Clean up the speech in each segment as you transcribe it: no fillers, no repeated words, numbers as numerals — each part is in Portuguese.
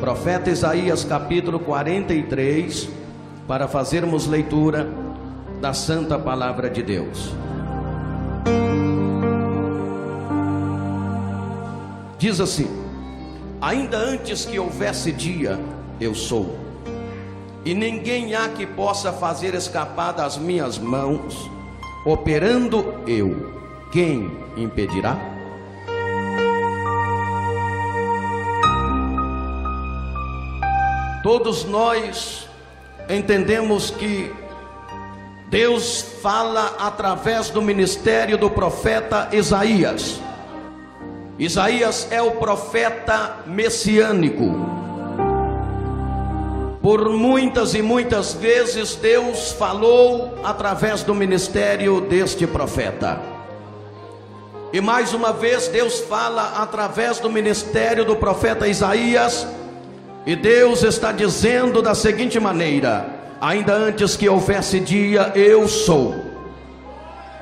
profeta Isaías capítulo 43, para fazermos leitura da santa palavra de Deus. Diz assim: ainda antes que houvesse dia, eu sou, e ninguém há que possa fazer escapar das minhas mãos. Operando eu, quem impedirá? Todos nós entendemos que Deus fala através do ministério do profeta Isaías. Isaías é o profeta messiânico. Por muitas e muitas vezes Deus falou através do ministério deste profeta. E mais uma vez Deus fala através do ministério do profeta Isaías. E Deus está dizendo da seguinte maneira: ainda antes que houvesse dia, eu sou,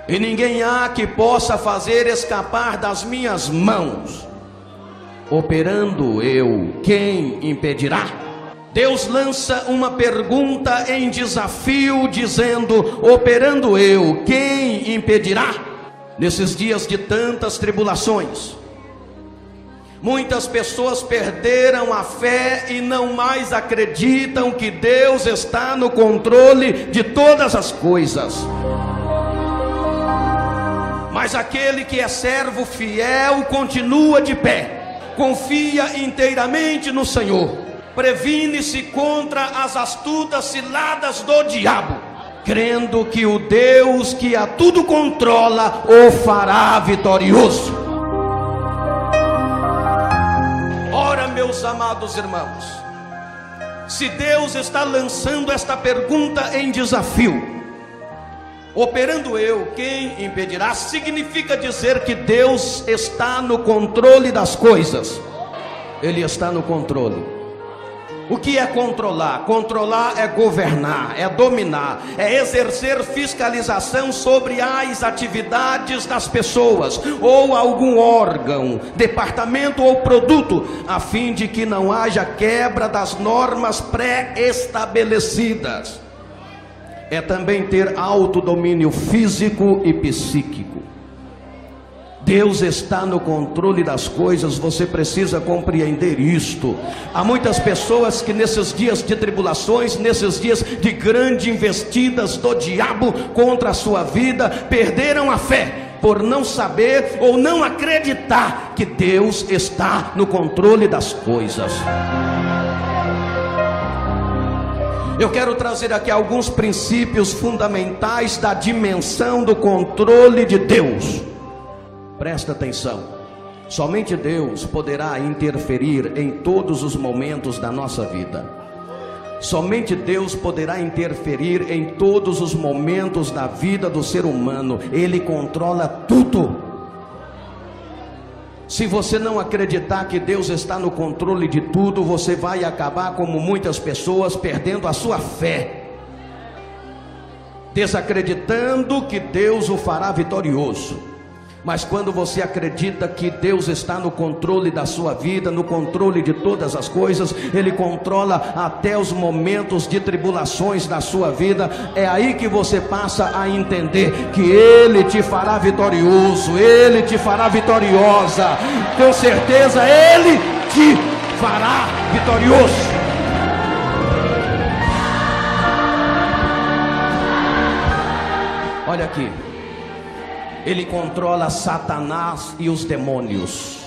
e ninguém há que possa fazer escapar das minhas mãos. Operando eu, quem impedirá? Deus lança uma pergunta em desafio, dizendo: operando eu, quem impedirá? Nesses dias de tantas tribulações, muitas pessoas perderam a fé e não mais acreditam que Deus está no controle de todas as coisas. Mas aquele que é servo fiel continua de pé, confia inteiramente no Senhor, previne-se contra as astutas ciladas do diabo, crendo que o Deus que a tudo controla o fará vitorioso. Ora, meus amados irmãos, se Deus está lançando esta pergunta em desafio, operando eu, quem impedirá? Significa dizer que Deus está no controle das coisas. Ele está no controle. O que é controlar? Controlar é governar, é dominar, é exercer fiscalização sobre as atividades das pessoas, ou algum órgão, departamento ou produto, a fim de que não haja quebra das normas pré-estabelecidas. É também ter autodomínio físico e psíquico. Deus está no controle das coisas, você precisa compreender isto. Há muitas pessoas que nesses dias de tribulações, nesses dias de grandes investidas do diabo contra a sua vida, perderam a fé, por não saber ou não acreditar que Deus está no controle das coisas. Eu quero trazer aqui alguns princípios fundamentais da dimensão do controle de Deus. Presta atenção. Somente Deus poderá interferir em todos os momentos da nossa vida. Somente Deus poderá interferir em todos os momentos da vida do ser humano. Ele controla tudo. Se você não acreditar que Deus está no controle de tudo, você vai acabar como muitas pessoas, perdendo a sua fé, desacreditando que Deus o fará vitorioso. Mas quando você acredita que Deus está no controle da sua vida, no controle de todas as coisas, Ele controla até os momentos de tribulações da sua vida, é aí que você passa a entender que Ele te fará vitorioso, Ele te fará vitoriosa, com certeza Ele te fará vitorioso. Olha aqui. Ele controla Satanás e os demônios.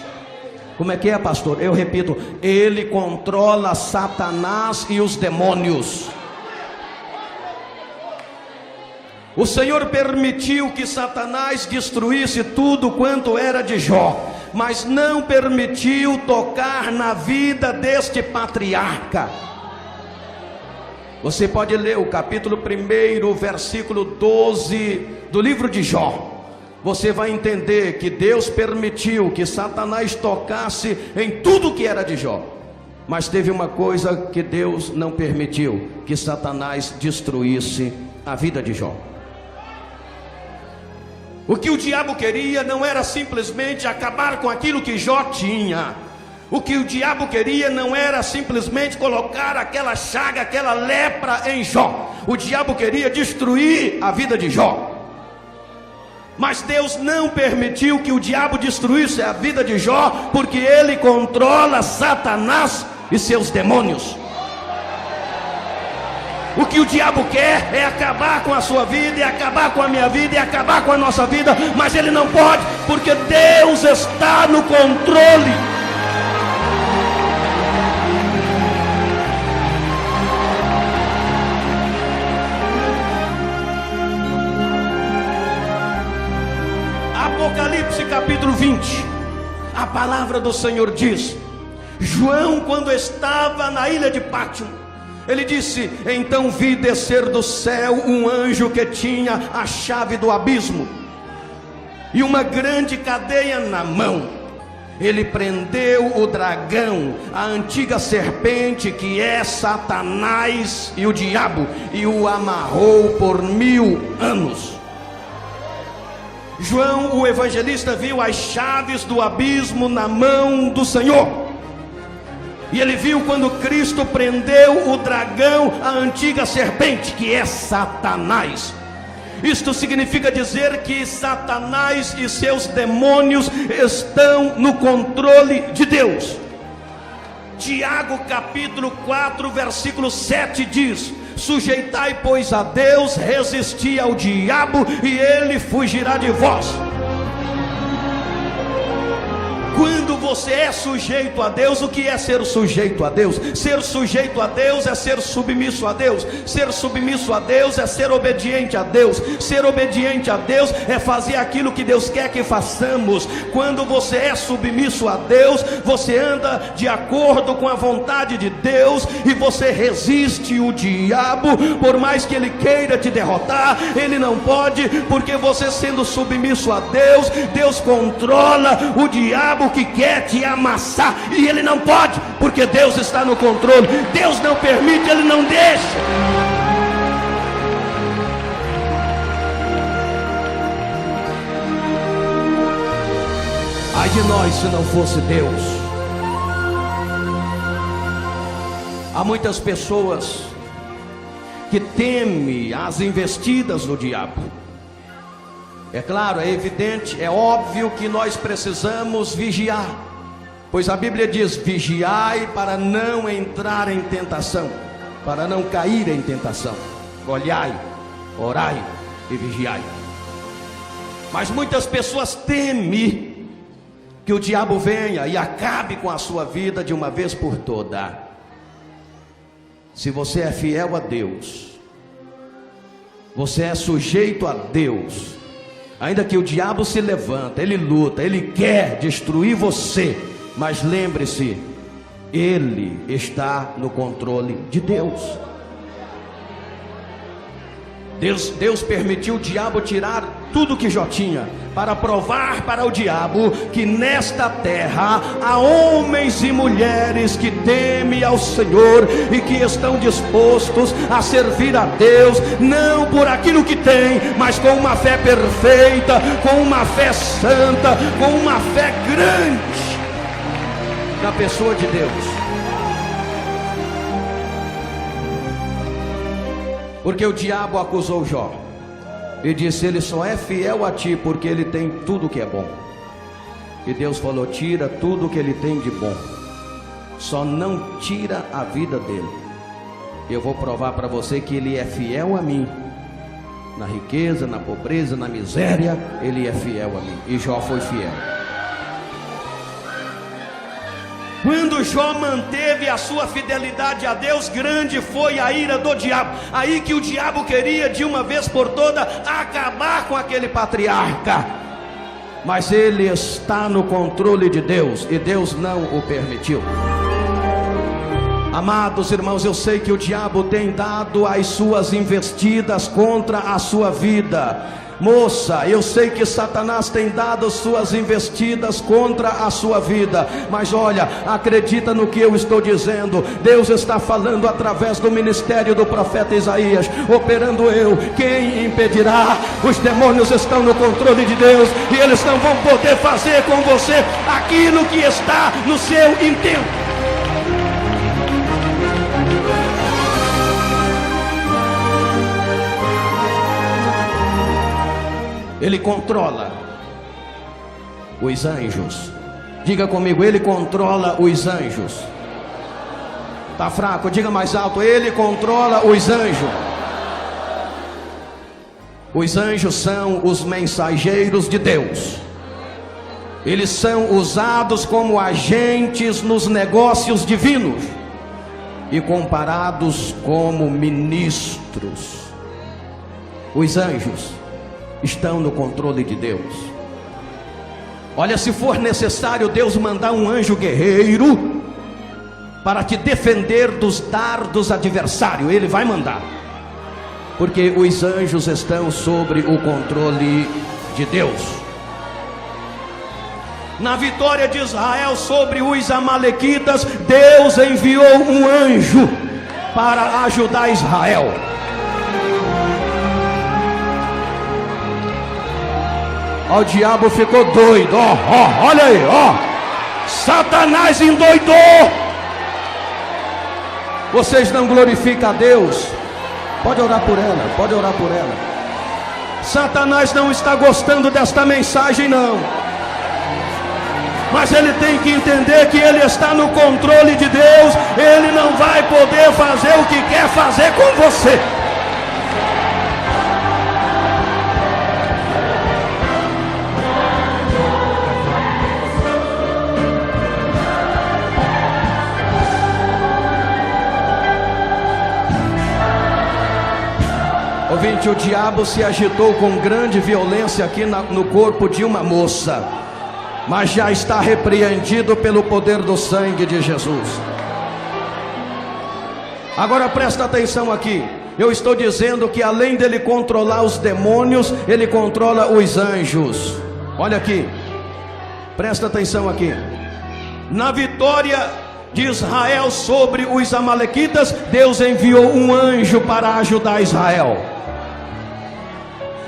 Como é que é, pastor? Eu repito: ele controla Satanás e os demônios. O Senhor permitiu que Satanás destruísse tudo quanto era de Jó, mas não permitiu tocar na vida deste patriarca. Você pode ler o capítulo 1, versículo 12 do livro de Jó. Você vai entender que Deus permitiu que Satanás tocasse em tudo que era de Jó, mas teve uma coisa que Deus não permitiu: que Satanás destruísse a vida de Jó. O que o diabo queria não era simplesmente acabar com aquilo que Jó tinha, O que o diabo queria não era simplesmente colocar aquela chaga, aquela lepra em Jó. O diabo queria destruir a vida de Jó. Mas Deus não permitiu que o diabo destruísse a vida de Jó, porque ele controla Satanás e seus demônios. O que o diabo quer é acabar com a sua vida, e acabar com a minha vida, e acabar com a nossa vida, mas ele não pode, porque Deus está no controle. Apocalipse capítulo 20, a palavra do Senhor diz: João, quando estava na ilha de Pátimo, ele disse: então vi descer do céu um anjo que tinha a chave do abismo e uma grande cadeia na mão. Ele prendeu o dragão, a antiga serpente, que é Satanás e o diabo, e o amarrou por 1000 anos. João, o evangelista, viu as chaves do abismo na mão do Senhor. E ele viu quando Cristo prendeu o dragão, a antiga serpente, que é Satanás. Isto significa dizer que Satanás e seus demônios estão no controle de Deus. Tiago capítulo 4, versículo 7 diz: sujeitai, pois, a Deus, resisti ao diabo, e ele fugirá de vós. Quando você é sujeito a Deus, o que é ser sujeito a Deus? Ser sujeito a Deus é ser submisso a Deus. Ser submisso a Deus é ser obediente a Deus. Ser obediente a Deus é fazer aquilo que Deus quer que façamos. Quando você é submisso a Deus, você anda de acordo com a vontade de Deus, e você resiste o diabo. Por mais que ele queira te derrotar, ele não pode, porque você, sendo submisso a Deus, Deus controla o diabo que quer te amassar, e ele não pode, porque Deus está no controle. Deus não permite, ele não deixa. Ai de nós se não fosse Deus. Há muitas pessoas que temem as investidas do diabo. É claro, é evidente, é óbvio que nós precisamos vigiar, pois a Bíblia diz: vigiai para não entrar em tentação, para não cair em tentação. Olhai, orai e vigiai. Mas muitas pessoas temem que o diabo venha e acabe com a sua vida de uma vez por toda. Se você é fiel a Deus, você é sujeito a Deus, ainda que o diabo se levanta, ele luta, ele quer destruir você, mas lembre-se, ele está no controle de Deus. Deus permitiu o diabo tirar tudo que Jó tinha, para provar para o diabo que nesta terra há homens e mulheres que temem ao Senhor e que estão dispostos a servir a Deus, não por aquilo que tem, mas com uma fé perfeita, com uma fé santa, com uma fé grande na pessoa de Deus. Porque o diabo acusou Jó e disse: ele só é fiel a ti porque ele tem tudo que é bom. E Deus falou: tira tudo que ele tem de bom, só não tira a vida dele. Eu vou provar para você que ele é fiel a mim. Na riqueza, na pobreza, na miséria, ele é fiel a mim. E Jó foi fiel. Quando Jó manteve a sua fidelidade a Deus, grande foi a ira do diabo. Aí que o diabo queria de uma vez por toda acabar com aquele patriarca. Mas ele está no controle de Deus, e Deus não o permitiu. Amados irmãos, eu sei que o diabo tem dado as suas investidas contra a sua vida. Moça, eu sei que Satanás tem dado suas investidas contra a sua vida, mas olha, acredita no que eu estou dizendo. Deus está falando através do ministério do profeta Isaías. Operando eu, quem impedirá? Os demônios estão no controle de Deus, e eles não vão poder fazer com você aquilo que está no seu intento. Ele controla os anjos. Diga comigo, ele controla os anjos. Está fraco? Diga mais alto, ele controla os anjos. Os anjos são os mensageiros de Deus. Eles são usados como agentes nos negócios divinos e comparados como ministros. Os anjos estão no controle de Deus. Olha, se for necessário Deus mandar um anjo guerreiro para te defender dos dardos adversários, Ele vai mandar, porque os anjos estão sobre o controle de Deus. Na vitória de Israel sobre os amalequitas, Deus enviou um anjo para ajudar Israel. Ó, o diabo ficou doido, olha aí, Satanás endoidou. Vocês não glorificam a Deus? Pode orar por ela, pode orar por ela. Satanás não está gostando desta mensagem, não. Mas ele tem que entender que ele está no controle de Deus. Ele não vai poder fazer o que quer fazer com você. Ouvinte, o diabo se agitou com grande violência aqui no corpo de uma moça, mas já está repreendido pelo poder do sangue de Jesus. Agora presta atenção aqui. Eu estou dizendo que além dele controlar os demônios, ele controla os anjos. Olha aqui, presta atenção aqui. Na vitória de Israel sobre os amalequitas, Deus enviou um anjo para ajudar Israel.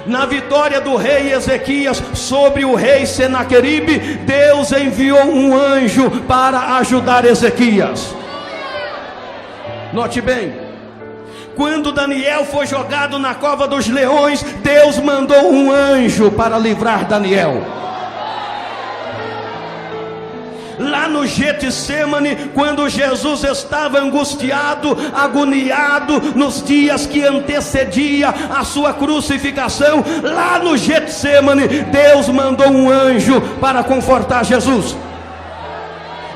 Na vitória do rei Ezequias sobre o rei Senaqueribe, Deus enviou um anjo para ajudar Ezequias. Note bem, quando Daniel foi jogado na cova dos leões, Deus mandou um anjo para livrar Daniel. Lá no Getsemane, quando Jesus estava angustiado, agoniado, nos dias que antecedia a sua crucificação, lá no Getsemane, Deus mandou um anjo para confortar Jesus.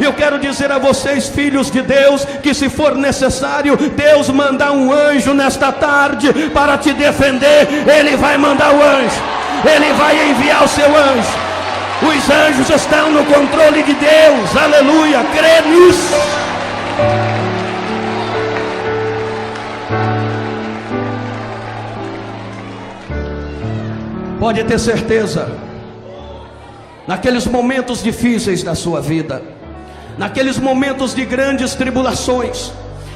Eu quero dizer a vocês, filhos de Deus, que se for necessário Deus mandar um anjo nesta tarde para te defender, Ele vai mandar o anjo, Ele vai enviar o seu anjo. Os anjos estão no controle de Deus, aleluia, crê nisso. Pode ter certeza, naqueles momentos difíceis da sua vida, naqueles momentos de grandes tribulações,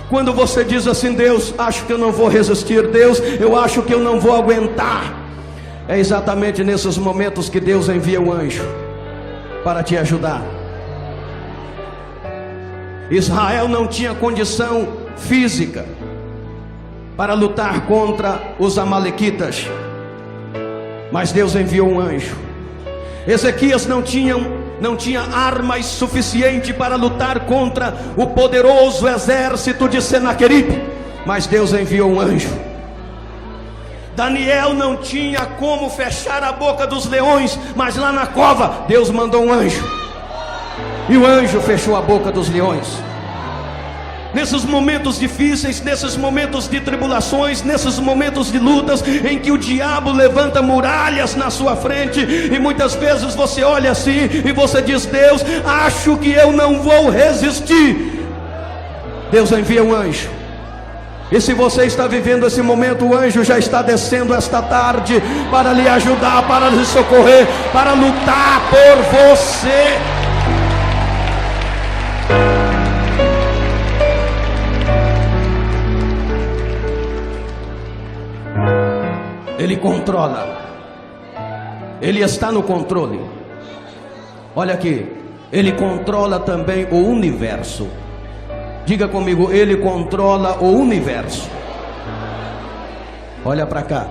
quando você diz assim: Deus, acho que eu não vou resistir, Deus, eu acho que eu não vou aguentar, é exatamente nesses momentos que Deus envia um anjo para te ajudar. Israel não tinha condição física para lutar contra os amalequitas, mas Deus enviou um anjo. Ezequias não tinha armas suficientes para lutar contra o poderoso exército de Senaqueribe, mas Deus enviou um anjo. Daniel não tinha como fechar a boca dos leões, mas lá na cova Deus mandou um anjo, e o anjo fechou a boca dos leões. Nesses momentos difíceis, nesses momentos de tribulações, nesses momentos de lutas, em que o diabo levanta muralhas na sua frente, e muitas vezes você olha assim e você diz: Deus, acho que eu não vou resistir. Deus envia um anjo E se você está vivendo esse momento, o anjo já está descendo esta tarde para lhe ajudar, para lhe socorrer, para lutar por você. Ele controla. Ele está no controle. Olha aqui, ele controla também o universo. Diga comigo, ele controla o universo. Olha para cá.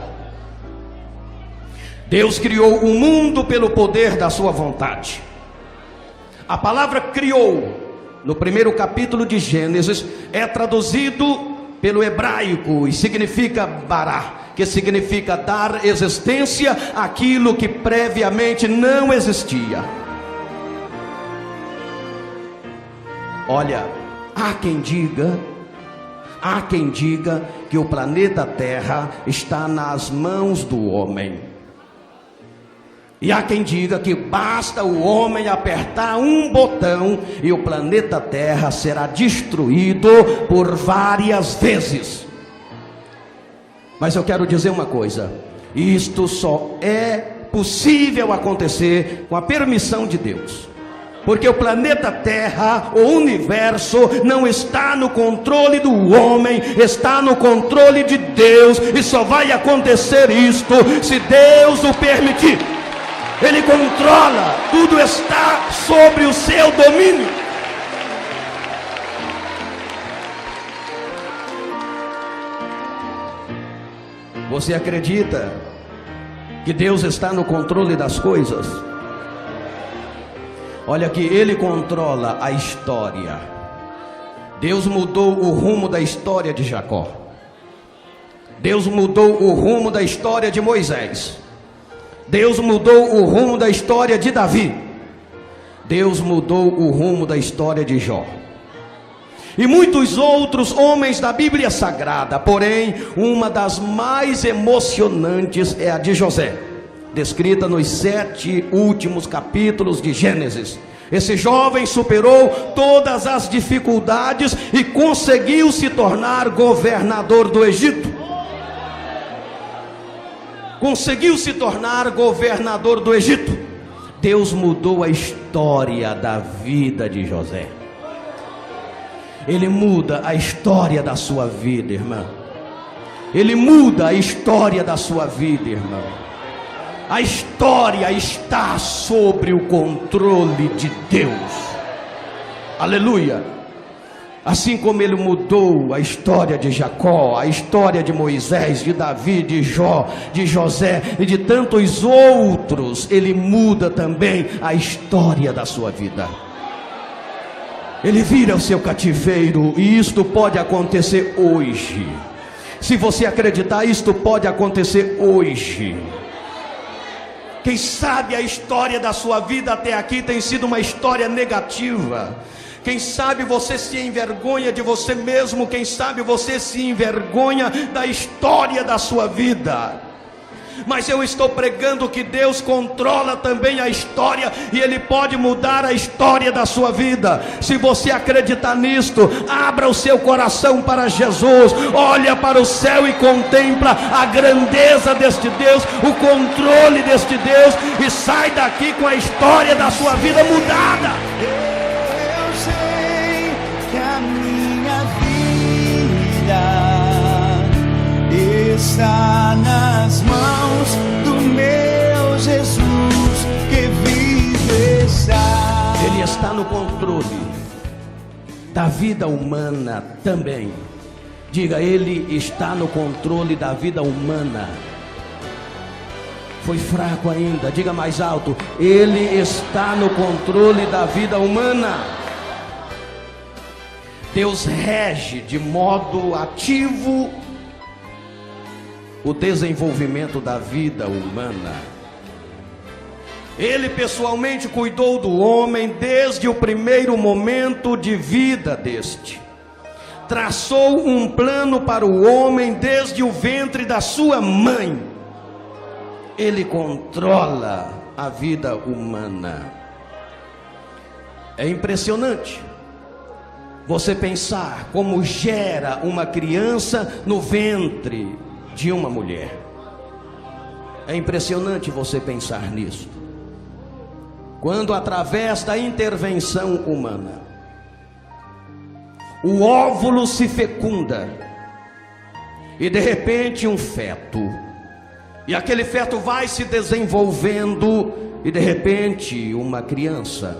Deus criou o mundo pelo poder da sua vontade. A palavra criou, no primeiro capítulo de Gênesis, é traduzido pelo hebraico e significa bará, que significa dar existência àquilo que previamente não existia. Olha, há quem diga que o planeta Terra está nas mãos do homem. E há quem diga que basta o homem apertar um botão e o planeta Terra será destruído por várias vezes. Mas eu quero dizer uma coisa: isto só é possível acontecer com a permissão de Deus. Porque o planeta Terra, o universo, não está no controle do homem, está no controle de Deus. E só vai acontecer isto se Deus o permitir. Ele controla, tudo está sobre o seu domínio. Você acredita que Deus está no controle das coisas? Olha aqui, ele controla a história. Deus mudou o rumo da história de Jacó. Deus mudou o rumo da história de Moisés. Deus mudou o rumo da história de Davi. Deus mudou o rumo da história de Jó. E muitos outros homens da Bíblia Sagrada. Porém, uma das mais emocionantes é a de José, descrita nos 7 últimos capítulos de Gênesis. Esse jovem superou todas as dificuldades e conseguiu se tornar governador do Egito. Conseguiu se tornar governador do Egito. Deus mudou a história da vida de José. Ele muda a história da sua vida, irmão. Ele muda a história da sua vida, irmão. A história está sobre o controle de Deus. Aleluia. Assim como ele mudou a história de Jacó, a história de Moisés, de Davi, de Jó, de José e de tantos outros, ele muda também a história da sua vida. Ele vira o seu cativeiro, e isto pode acontecer hoje. Se você acreditar, isto pode acontecer hoje. Quem sabe a história da sua vida até aqui tem sido uma história negativa. Quem sabe você se envergonha de você mesmo. Quem sabe você se envergonha da história da sua vida. Mas eu estou pregando que Deus controla também a história, e Ele pode mudar a história da sua vida. Se você acreditar nisto, abra o seu coração para Jesus, olha para o céu e contempla a grandeza deste Deus, o controle deste Deus, e sai daqui com a história da sua vida mudada. Eu sei que a minha vida está nas mãos do meu Jesus que vive está. Ele está no controle da vida humana também. Diga, Ele está no controle da vida humana. Foi fraco ainda, diga mais alto. Ele está no controle da vida humana. Deus rege de modo ativo o desenvolvimento da vida humana. Ele pessoalmente cuidou do homem desde o primeiro momento de vida deste. Traçou um plano para o homem desde o ventre da sua mãe. Ele controla a vida humana. É impressionante. você pensar como gera uma criança no ventre de uma mulher. É impressionante você pensar nisso. Quando através da intervenção humana, o óvulo se fecunda, e de repente um feto, e aquele feto vai se desenvolvendo, e de repente uma criança,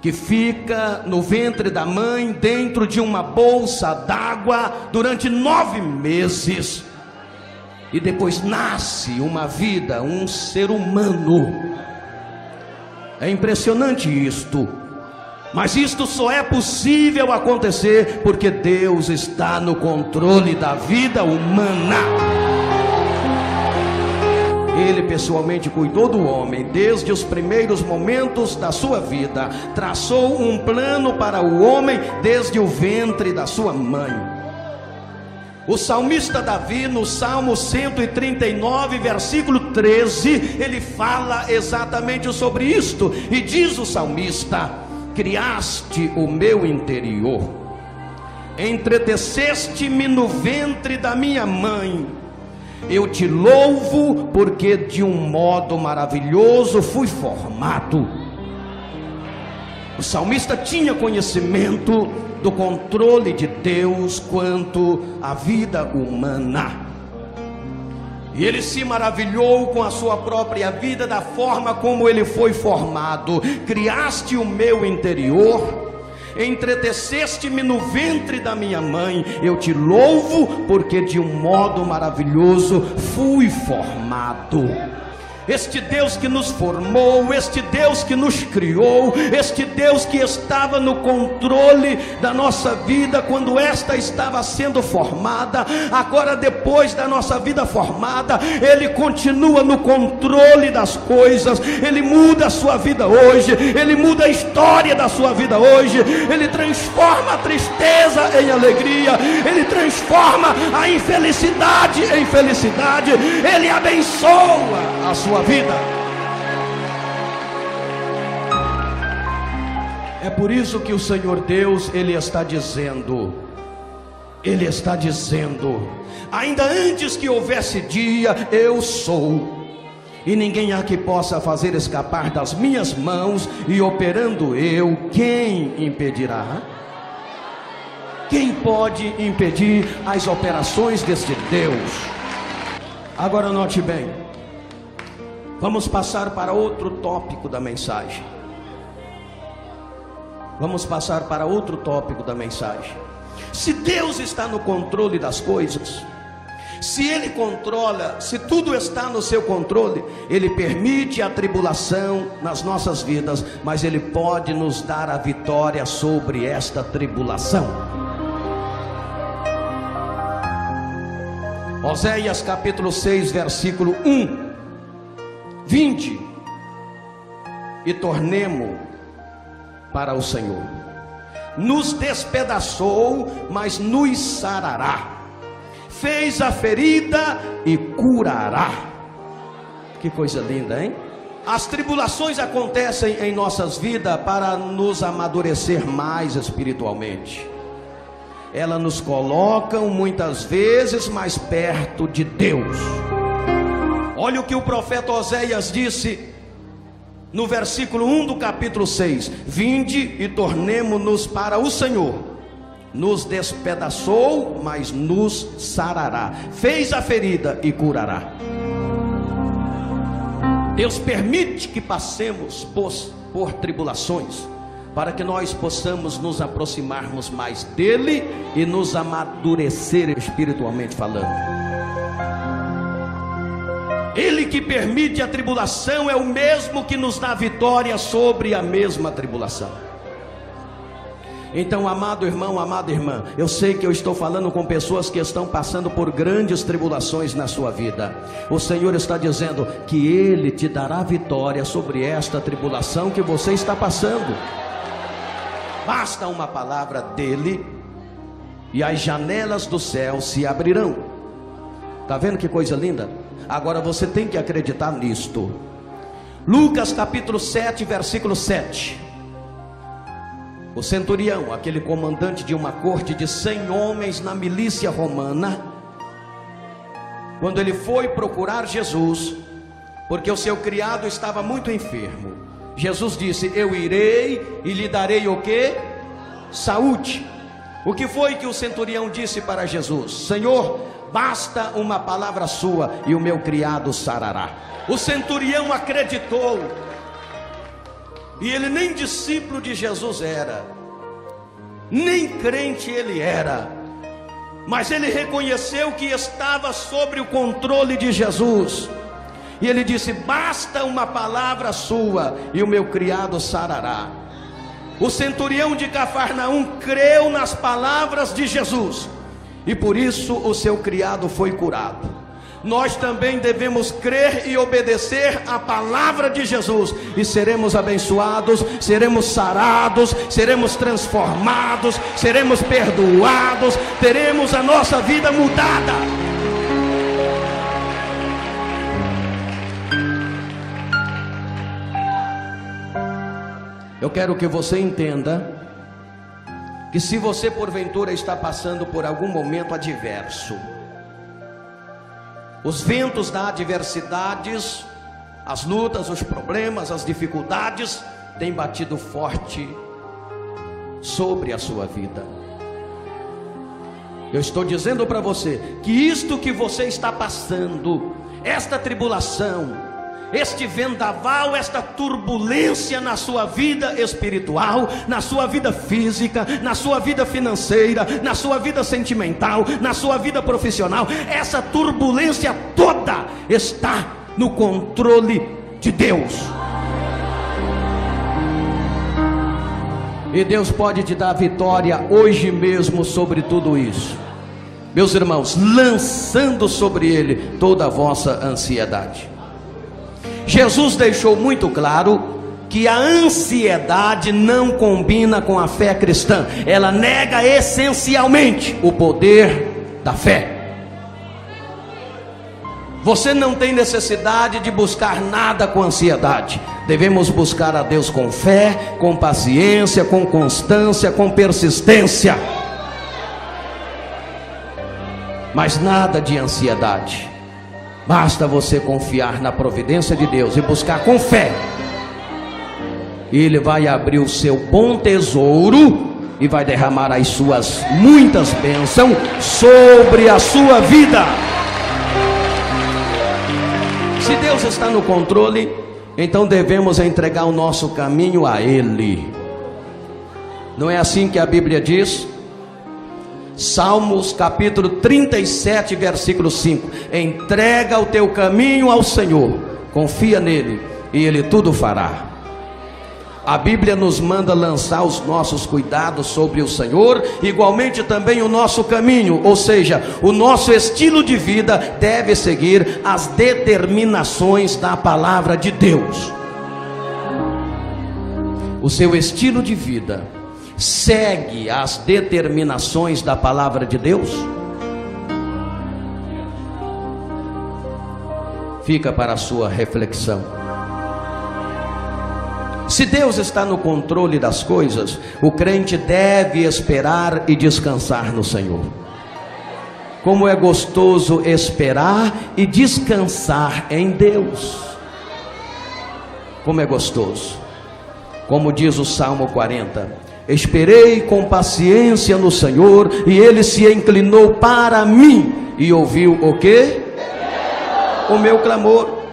que fica no ventre da mãe, dentro de uma bolsa d'água, durante 9 meses, e depois nasce uma vida, um ser humano. É impressionante isto, mas isto só é possível acontecer porque Deus está no controle da vida humana. Ele pessoalmente cuidou do homem desde os primeiros momentos da sua vida, traçou um plano para o homem desde o ventre da sua mãe. O salmista Davi, no Salmo 139, versículo 13, ele fala exatamente sobre isto, e diz o salmista: criaste o meu interior, entreteceste-me no ventre da minha mãe. Eu te louvo, porque de um modo maravilhoso fui formado. O salmista tinha conhecimento do controle de Deus quanto à vida humana, e ele se maravilhou com a sua própria vida, da forma como ele foi formado. Criaste o meu interior, entreteceste-me no ventre da minha mãe. Eu te louvo, porque de um modo maravilhoso fui formado. Este Deus que nos formou, este Deus que nos criou, este Deus que estava no controle da nossa vida quando esta estava sendo formada, agora depois da nossa vida formada, Ele continua no controle das coisas. Ele muda a sua vida hoje, Ele muda a história da sua vida hoje, Ele transforma a tristeza em alegria, Ele transforma a infelicidade em felicidade, Ele abençoa a sua vida. É por isso que o Senhor Deus, Ele está dizendo, ainda antes que houvesse dia, eu sou, e ninguém há que possa fazer escapar das minhas mãos, e operando eu, quem impedirá? Quem pode impedir as operações deste Deus? Agora note bem, vamos passar para outro tópico da mensagem. Se Deus está no controle das coisas, se Ele controla, se tudo está no seu controle, Ele permite a tribulação nas nossas vidas, mas Ele pode nos dar a vitória sobre esta tribulação. Oséias capítulo 6, versículo 1: vinde e tornemo para o Senhor. Nos despedaçou, mas nos sarará. Fez a ferida e curará. Que coisa linda, hein? As tribulações acontecem em nossas vidas para nos amadurecer mais espiritualmente. Elas nos colocam muitas vezes mais perto de Deus. Olha o que o profeta Oséias disse no versículo 1 do capítulo 6: vinde e tornemo-nos para o Senhor. Nos despedaçou, mas nos sarará. Fez a ferida e curará. Deus permite que passemos por tribulações, para que nós possamos nos aproximarmos mais dele e nos amadurecer espiritualmente falando. Ele que permite a tribulação é o mesmo que nos dá vitória sobre a mesma tribulação. Então, amado irmão, amada irmã, eu sei que eu estou falando com pessoas que estão passando por grandes tribulações na sua vida. O Senhor está dizendo que Ele te dará vitória sobre esta tribulação que você está passando. Basta uma palavra dele e as janelas do céu se abrirão. Está vendo que coisa linda? Agora você tem que acreditar nisto. Lucas capítulo 7, versículo 7. O centurião, aquele comandante de uma corte de 100 homens na milícia romana, quando ele foi procurar Jesus, porque o seu criado estava muito enfermo, Jesus disse: eu irei e lhe darei o que? Saúde. O que foi que o centurião disse para Jesus? Senhor, basta uma palavra sua e o meu criado sarará. O centurião acreditou, e ele nem discípulo de Jesus era, nem crente ele era, mas ele reconheceu que estava sob o controle de Jesus, e ele disse: basta uma palavra sua e o meu criado sarará. O centurião de Cafarnaum creu nas palavras de Jesus, e por isso o seu criado foi curado. Nós também devemos crer e obedecer a palavra de Jesus, e seremos abençoados, seremos sarados, seremos transformados, seremos perdoados, teremos a nossa vida mudada. Eu quero que você entenda que se você porventura está passando por algum momento adverso, os ventos da adversidade, as lutas, os problemas, as dificuldades têm batido forte sobre a sua vida. Eu estou dizendo para você que isto que você está passando, esta tribulação, este vendaval, esta turbulência na sua vida espiritual, na sua vida física, na sua vida financeira, na sua vida sentimental, na sua vida profissional, essa turbulência toda está no controle de Deus. E Deus pode te dar vitória hoje mesmo sobre tudo isso, meus irmãos, lançando sobre Ele toda a vossa ansiedade. Jesus deixou muito claro que a ansiedade não combina com a fé cristã. Ela nega essencialmente o poder da fé. Você não tem necessidade de buscar nada com ansiedade. Devemos buscar a Deus com fé, com paciência, com constância, com persistência. Mas nada de ansiedade. Basta você confiar na providência de Deus e buscar com fé. Ele vai abrir o seu bom tesouro e vai derramar as suas muitas bênçãos sobre a sua vida. Se Deus está no controle, então devemos entregar o nosso caminho a Ele. Não é assim que a Bíblia diz? Salmos capítulo 37, versículo 5: entrega o teu caminho ao Senhor, confia nele e Ele tudo fará. A Bíblia nos manda lançar os nossos cuidados sobre o Senhor, igualmente também o nosso caminho, ou seja, o nosso estilo de vida deve seguir as determinações da palavra de Deus. O seu estilo de vida segue as determinações da palavra de Deus? Fica para a sua reflexão. Se Deus está no controle das coisas, o crente deve esperar e descansar no Senhor. Como é gostoso esperar e descansar em Deus. Como é gostoso. Como diz o Salmo 40: esperei com paciência no Senhor, e Ele se inclinou para mim e ouviu o quê? O meu clamor.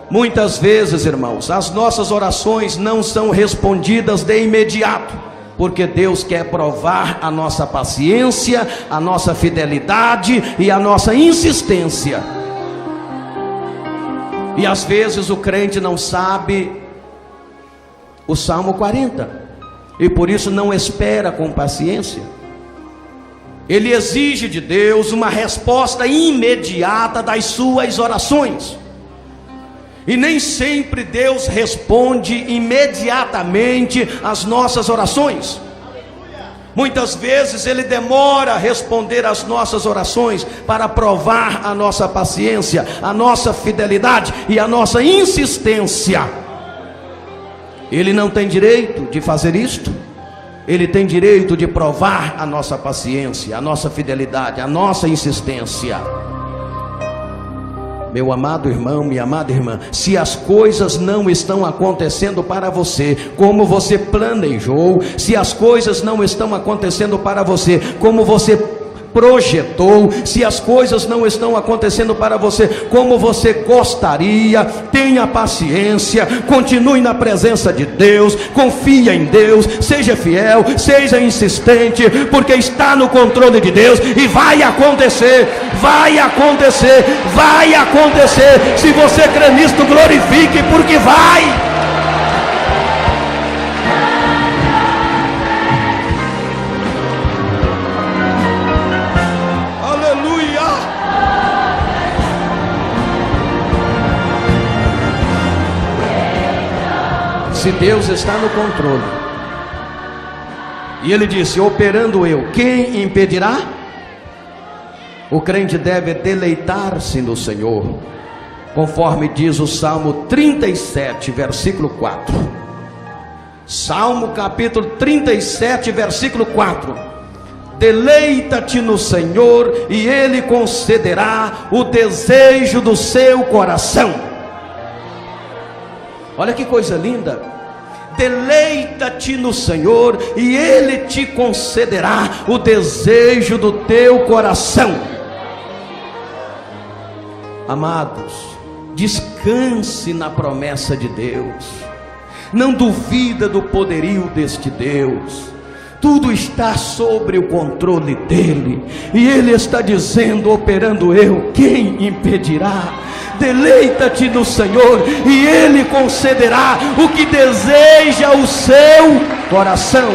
Muitas vezes, irmãos, as nossas orações não são respondidas de imediato, porque Deus quer provar a nossa paciência, a nossa fidelidade e a nossa insistência. E às vezes o crente não sabe o Salmo 40, e por isso não espera com paciência. Ele exige de Deus uma resposta imediata das suas orações, e nem sempre Deus responde imediatamente às nossas orações. Muitas vezes Ele demora a responder às nossas orações para provar a nossa paciência, a nossa fidelidade e a nossa insistência. Ele não tem direito de fazer isto. Ele tem direito de provar a nossa paciência, a nossa fidelidade, a nossa insistência. Meu amado irmão, minha amada irmã, se as coisas não estão acontecendo para você como você planejou, se as coisas não estão acontecendo para você como você projetou, se as coisas não estão acontecendo para você como você gostaria, tenha paciência, continue na presença de Deus, confia em Deus, seja fiel, seja insistente, porque está no controle de Deus e vai acontecer, vai acontecer, vai acontecer. Se você crê nisto, glorifique, porque vai. Se Deus está no controle, e Ele disse: operando eu, quem impedirá? O crente deve deleitar-se no Senhor, conforme diz o Salmo 37, versículo 4. Salmo capítulo 37, versículo 4. Deleita-te no Senhor, e Ele concederá o desejo do seu coração. Olha que coisa linda. Deleita-te no Senhor, e Ele te concederá o desejo do teu coração. Amados, descanse na promessa de Deus. Não duvida do poderio deste Deus. Tudo está sobre o controle dele, e Ele está dizendo: operando eu, quem impedirá? Deleita-te no Senhor, e Ele concederá o que deseja o seu coração.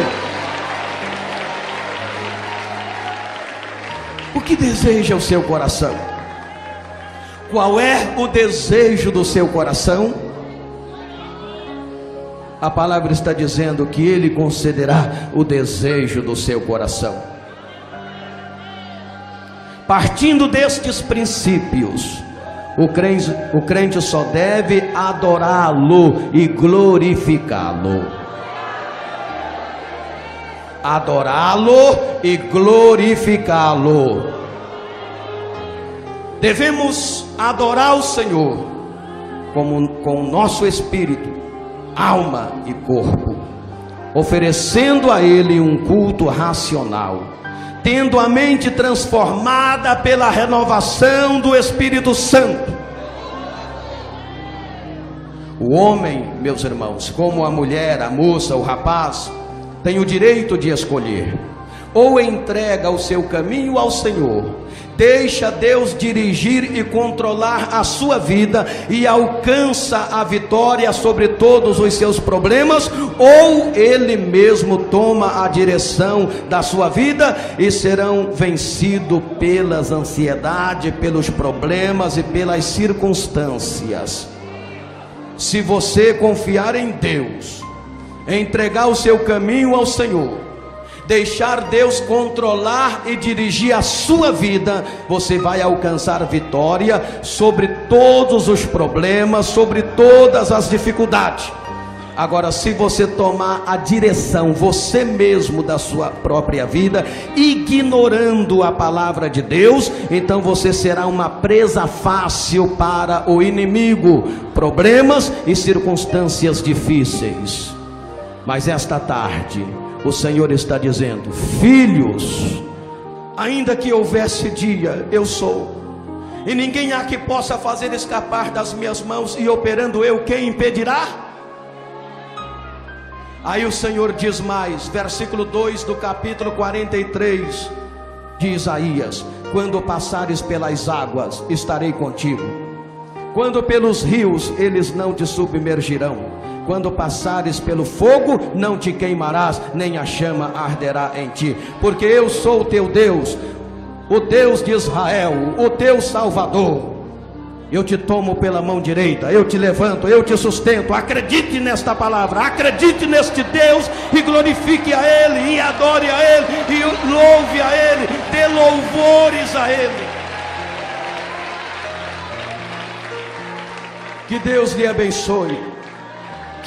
O que deseja o seu coração? Qual é o desejo do seu coração? A palavra está dizendo que Ele concederá o desejo do seu coração. Partindo destes princípios, o crente só deve adorá-lo e glorificá-lo. Adorá-lo e glorificá-lo. Devemos adorar o Senhor com o nosso espírito, alma e corpo, oferecendo a Ele um culto racional, tendo a mente transformada pela renovação do Espírito Santo. O homem, meus irmãos, como a mulher, a moça, o rapaz, tem o direito de escolher: ou entrega o seu caminho ao Senhor, deixa Deus dirigir e controlar a sua vida e alcança a vitória sobre todos os seus problemas, ou ele mesmo toma a direção da sua vida e serão vencidos pelas ansiedades, pelos problemas e pelas circunstâncias. Se você confiar em Deus, entregar o seu caminho ao Senhor, deixar Deus controlar e dirigir a sua vida, você vai alcançar vitória sobre todos os problemas, sobre todas as dificuldades. Agora, se você tomar a direção você mesmo da sua própria vida, ignorando a palavra de Deus, então você será uma presa fácil para o inimigo, problemas e circunstâncias difíceis. Mas esta tarde o Senhor está dizendo: filhos, ainda que houvesse dia, eu sou, e ninguém há que possa fazer escapar das minhas mãos, e operando eu, quem impedirá? Aí o Senhor diz mais, versículo 2 do capítulo 43 de Isaías: quando passares pelas águas, estarei contigo, quando pelos rios, eles não te submergirão. Quando passares pelo fogo, não te queimarás, nem a chama arderá em ti, porque eu sou o teu Deus, o Deus de Israel, o teu Salvador. Eu te tomo pela mão direita, eu te levanto, eu te sustento. Acredite nesta palavra, acredite neste Deus, e glorifique a Ele, e adore a Ele, e louve a Ele, dê louvores a Ele. Que Deus lhe abençoe,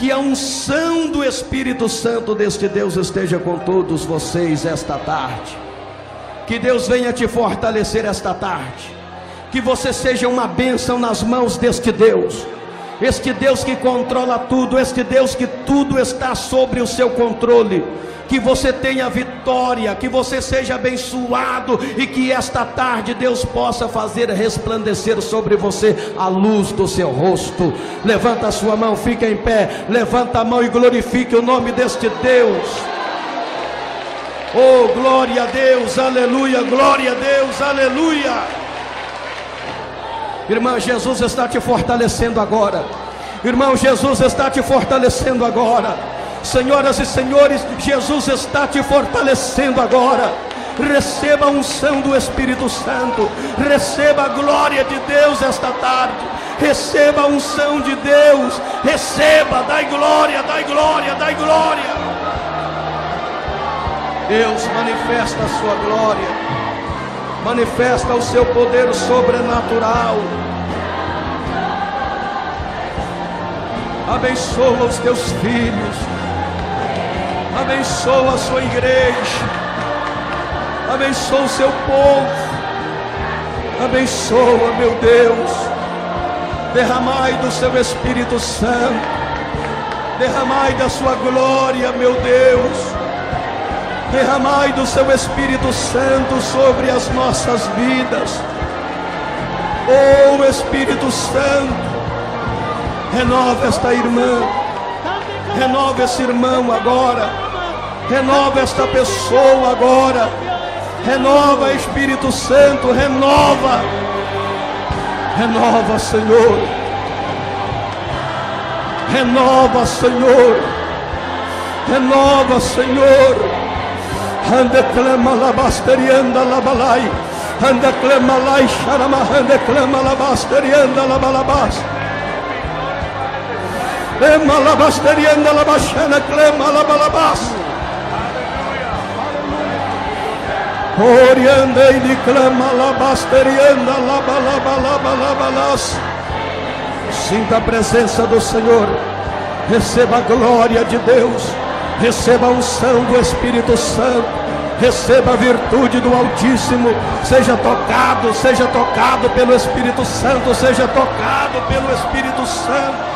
Que a unção do Espírito Santo deste Deus esteja com todos vocês esta tarde. Que Deus venha te fortalecer esta tarde. Que você seja uma bênção nas mãos deste Deus. Este Deus que controla tudo, este Deus que tudo está sobre o seu controle. Que você tenha vitória, que você seja abençoado e que esta tarde Deus possa fazer resplandecer sobre você a luz do seu rosto. Levanta a sua mão, fica em pé, levanta a mão e glorifique o nome deste Deus. Oh, glória a Deus, aleluia, glória a Deus, aleluia. Irmã, Jesus está te fortalecendo agora. Irmão, Jesus está te fortalecendo agora. Senhoras e senhores, Jesus está te fortalecendo agora. Receba a unção do Espírito Santo. Receba a glória de Deus esta tarde. Receba a unção de Deus. Receba, dai glória, dai glória, dai glória. Deus manifesta a sua glória. Manifesta o seu poder sobrenatural. Abençoa os teus filhos. Abençoa a sua igreja. Abençoa o seu povo. Abençoa, meu Deus. Derramai do seu Espírito Santo. Derramai da sua glória, meu Deus. Derramai do seu Espírito Santo sobre as nossas vidas. Oh, Espírito Santo, renova esta irmã. Renova esse irmão agora. Renova esta pessoa agora. Renova, Espírito Santo, renova. Renova, Senhor. Renova, Senhor. Renova, Senhor. Ande clama labasterianda labalai. Ande clama lai charama. Ande clama labasterianda labalabas. Clama labasterianda labashana. Clama labalabas. Orianda e clama labasterianda labalabalabalas. Sinta a presença do Senhor. Receba a glória de Deus. Receba a unção do Espírito Santo. Receba a virtude do Altíssimo. Seja tocado pelo Espírito Santo. Seja tocado pelo Espírito Santo.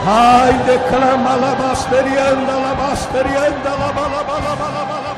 Ai, declama labasterianda, labasterianda, labalabalabalabala.